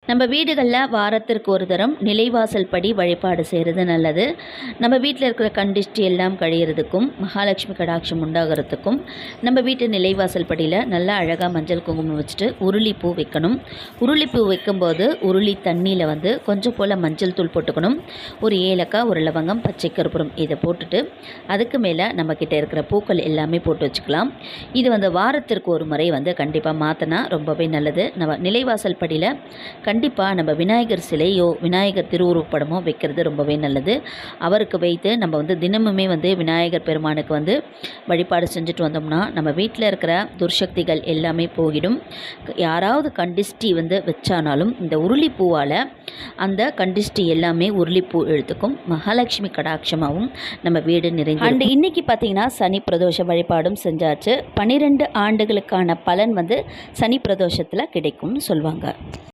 நம்ம வீடுகளில் வாரத்திற்கு ஒரு தரம் நிலைவாசல் படி வழிபாடு செய்கிறது நல்லது. நம்ம வீட்டில் இருக்கிற கண்டிஷ்டி எல்லாம் கழியிறதுக்கும் மகாலட்சுமி கடாட்சம் உண்டாகிறதுக்கும் நம்ம வீட்டு நிலைவாசல் படியில் நல்லா அழகாக மஞ்சள் குங்குமம் வச்சுட்டு உருளிப்பூ வைக்கணும். உருளிப்பூ வைக்கும்போது உருளி தண்ணியில் கொஞ்சம் போல் மஞ்சள் தூள் போட்டுக்கணும். ஒரு ஏலக்காய், ஒரு லவங்கம், பச்சை கற்பூரம் இதை போட்டுட்டு அதுக்கு மேலே நம்மக்கிட்ட இருக்கிற பூக்கள் எல்லாமே போட்டு வச்சுக்கலாம். இது வாரத்திற்கு ஒரு முறை கண்டிப்பாக மாற்றினா ரொம்பவே நல்லது. நம்ம நிலைவாசல் படியில் கண்டிப்பாக நம்ம விநாயகர் சிலையோ விநாயகர் திருவுருவப்படமோ வைக்கிறது ரொம்பவே நல்லது. அவருக்கு வைத்து நம்ம தினமுமே விநாயகர் பெருமானுக்கு வழிபாடு செஞ்சுட்டு வந்தோம்னா நம்ம வீட்டில் இருக்கிற துர்சக்திகள் எல்லாமே போயிடும். யாராவது கண்டிஷ்டி வச்சானாலும் இந்த உருளிப்பூவால் அந்த கண்டிஷ்டி எல்லாமே உருளிப்பூ எழுத்துக்கும் மகாலட்சுமி கடாட்சமாகவும் நம்ம வீடு நிறைந்து. அண்ட் இன்றைக்கி பார்த்திங்கன்னா சனி பிரதோஷ வழிபாடும் செஞ்சாச்சு. 12 ஆண்டுகளுக்கான பலன் சனி பிரதோஷத்தில் கிடைக்கும்னு சொல்லுவாங்க.